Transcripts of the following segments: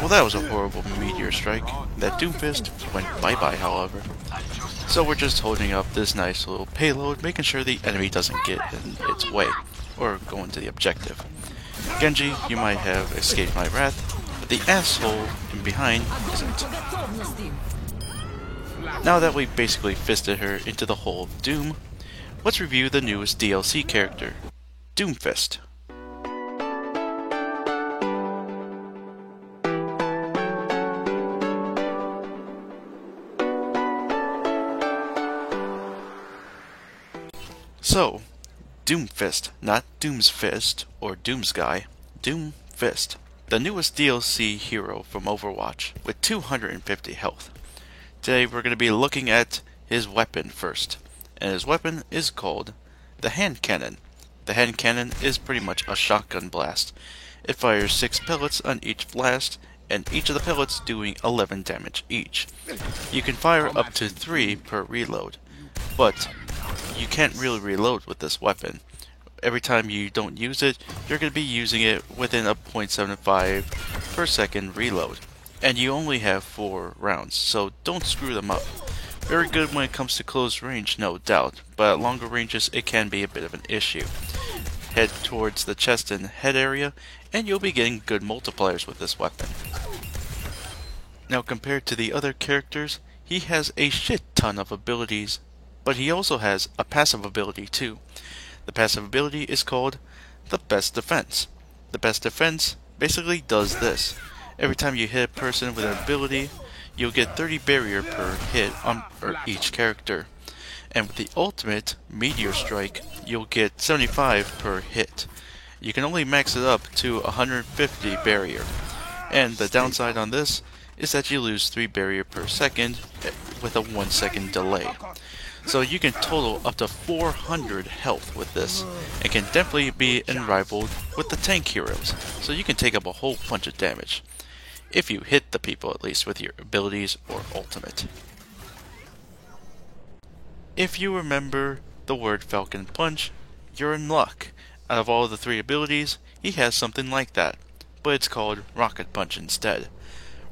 Well, that was a horrible meteor strike. That Doomfist went bye-bye, however. So we're just holding up this nice little payload, making sure the enemy doesn't get in its way, or go into the objective. Genji, you might have escaped my wrath, but the asshole in behind isn't. Now that we basically fisted her into the hole of doom, let's review the newest DLC character, Doomfist. So, Doomfist, not Doomsfist or Doomsguy, Doomfist, the newest DLC hero from Overwatch with 250 health. Today we're going to be looking at his weapon first, and his weapon is called the Hand Cannon. The Hand Cannon is pretty much a shotgun blast. It fires 6 pellets on each blast, and each of the pellets doing 11 damage each. You can fire up to 3 per reload, but you can't really reload with this weapon. Every time you don't use it, you're going to be using it within a 0.75 per second reload. And you only have 4 rounds, so don't screw them up. Very good when it comes to close range, no doubt, but at longer ranges it can be a bit of an issue. Head towards the chest and head area, and you'll be getting good multipliers with this weapon. Now compared to the other characters, he has a shit ton of abilities, but he also has a passive ability too. The passive ability is called the Best Defense. The Best Defense basically does this. Every time you hit a person with an ability, you'll get 30 barrier per hit on each character. And with the ultimate, Meteor Strike, you'll get 75 per hit. You can only max it up to 150 barrier. And the downside on this is that you lose 3 barrier per second with a 1 second delay. So you can total up to 400 health with this, and can definitely be unrivaled with the tank heroes, so you can take up a whole bunch of damage. If you hit the people at least with your abilities or ultimate. If you remember the word Falcon Punch, you're in luck. Out of all the 3 abilities, he has something like that, but it's called Rocket Punch instead.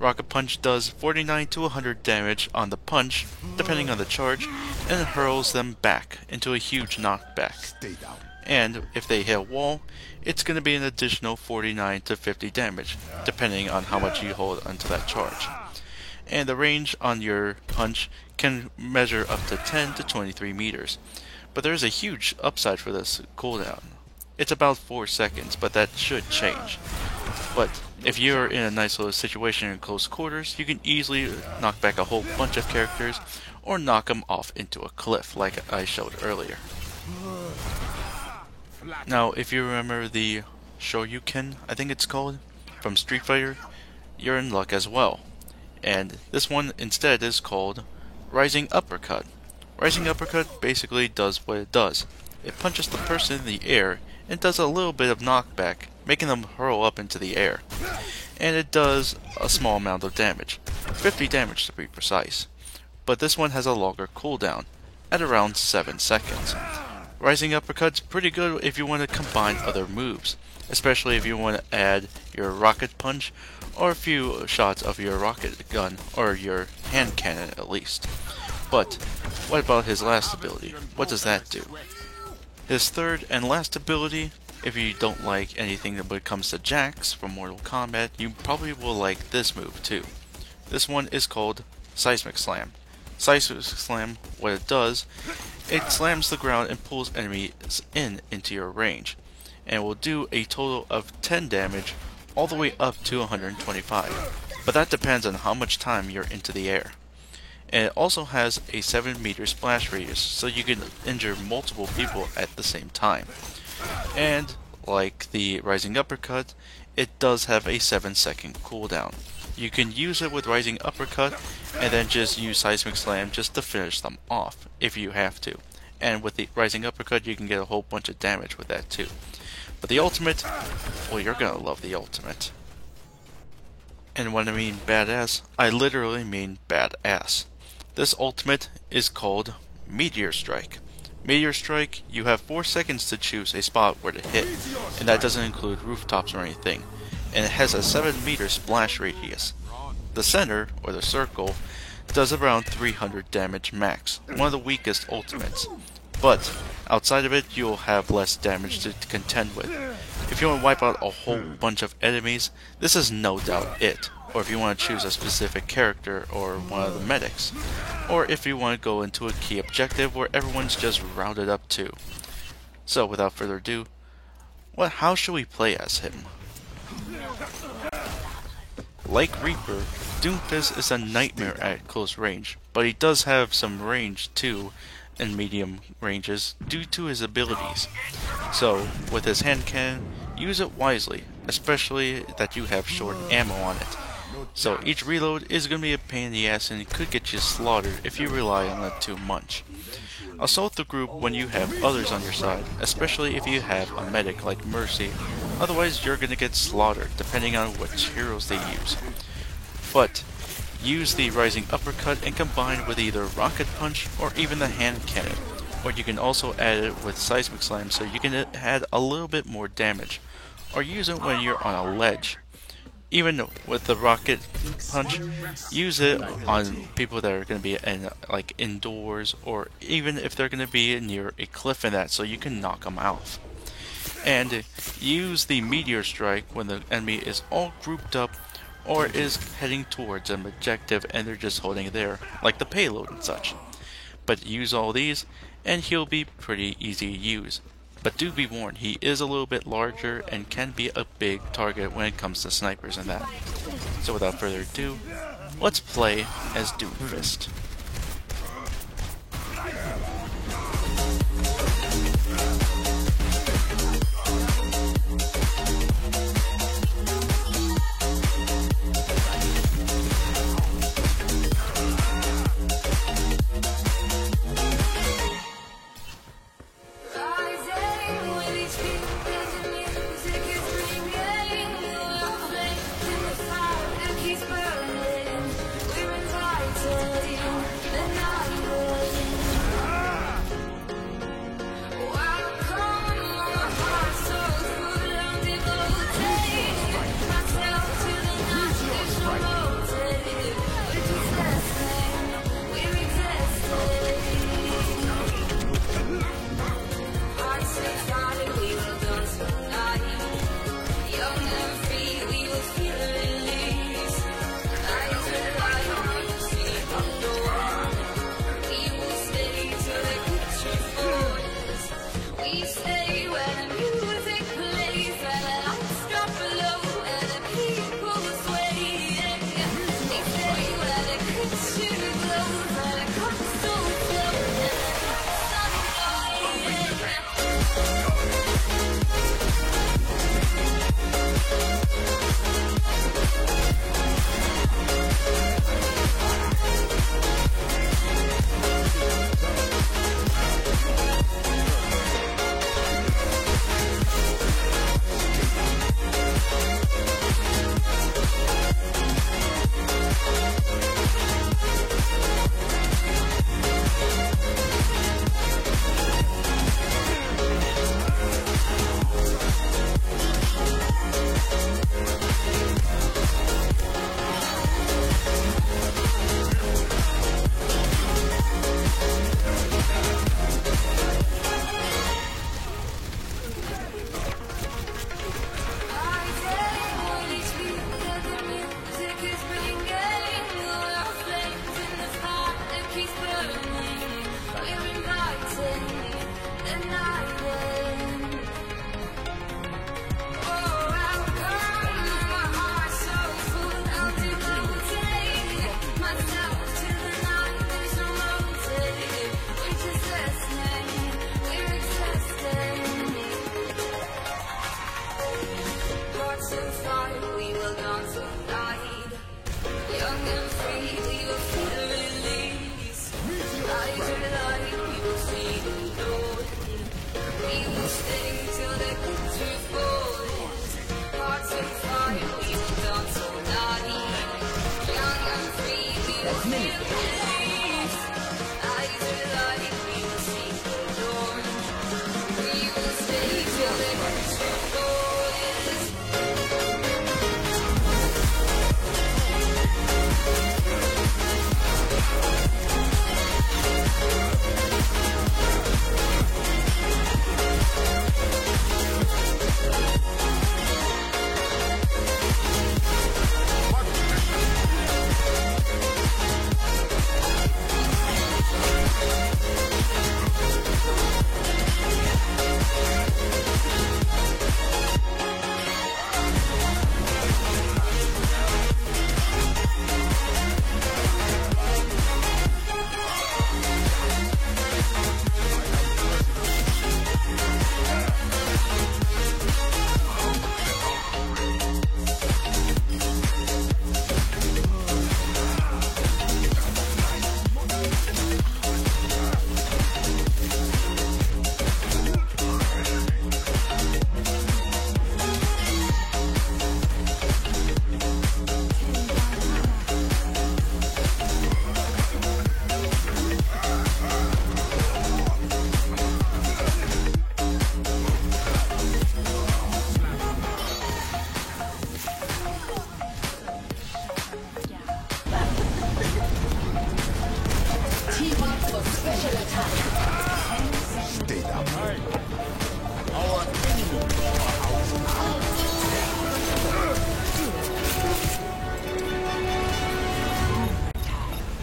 Rocket Punch does 49 to 100 damage on the punch, depending on the charge, and it hurls them back into a huge knockback. And if they hit a wall, it's going to be an additional 49 to 50 damage, depending on how much you hold onto that charge. And the range on your punch can measure up to 10 to 23 meters. But there is a huge upside for this cooldown. It's about 4 seconds, but that should change. But if you're in a nice little situation in close quarters, you can easily knock back a whole bunch of characters, or knock them off into a cliff like I showed earlier. Now, if you remember the Shoryuken, I think it's called, from Street Fighter, you're in luck as well. And this one instead is called Rising Uppercut. Rising Uppercut basically does what it does. It punches the person in the air and does a little bit of knockback, making them hurl up into the air. And it does a small amount of damage, 50 damage to be precise. But this one has a longer cooldown, at around 7 seconds. Rising Uppercut's pretty good if you want to combine other moves, especially if you want to add your Rocket Punch, or a few shots of your rocket gun, or your hand cannon at least. But, what about his last ability? What does that do? His third and last ability, if you don't like anything when it comes to Jax from Mortal Kombat, you probably will like this move too. This one is called Seismic Slam. Seismic Slam, what it does, it slams the ground and pulls enemies into your range, and will do a total of 10 damage all the way up to 125. But that depends on how much time you're into the air. And it also has a 7 meter splash radius, so you can injure multiple people at the same time. And, like the Rising Uppercut, it does have a 7-second cooldown. You can use it with Rising Uppercut, and then just use Seismic Slam just to finish them off, if you have to. And with the Rising Uppercut, you can get a whole bunch of damage with that too. But the ultimate, well, you're gonna love the ultimate. And when I mean badass, I literally mean badass. This ultimate is called Meteor Strike. Meteor Strike, you have 4 seconds to choose a spot where to hit, and that doesn't include rooftops or anything. and it has a 7-meter splash radius. The center, or the circle, does around 300 damage max, one of the weakest ultimates. But outside of it, you'll have less damage to contend with. If you want to wipe out a whole bunch of enemies, this is no doubt it. Or if you want to choose a specific character or one of the medics. Or if you want to go into a key objective where everyone's just routed up too. So without further ado, how should we play as him? Like Reaper, Doomfist is a nightmare at close range, but he does have some range too in medium ranges due to his abilities. So with his hand cannon, use it wisely, especially that you have short ammo on it. So each reload is going to be a pain in the ass and it could get you slaughtered if you rely on it too much. Assault the group when you have others on your side, especially if you have a medic like Mercy, otherwise you're going to get slaughtered depending on which heroes they use. But use the Rising Uppercut and combine with either Rocket Punch or even the Hand Cannon, or you can also add it with Seismic Slam so you can add a little bit more damage, or use it when you're on a ledge. Even with the Rocket Punch, use it on people that are going to be like indoors, or even if they're going to be near a cliff and that, so you can knock them off. And use the Meteor Strike when the enemy is all grouped up or is heading towards an objective and they're just holding it there, like the payload and such. But use all these and he'll be pretty easy to use. But do be warned, he is a little bit larger and can be a big target when it comes to snipers and that. So without further ado, let's play as Doomfist.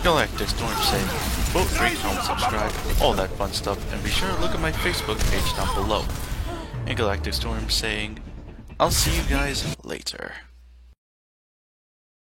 Galactic Storm saying, vote, rate, comment, subscribe, all that fun stuff, and be sure to look at my Facebook page down below. And Galactic Storm saying, I'll see you guys later.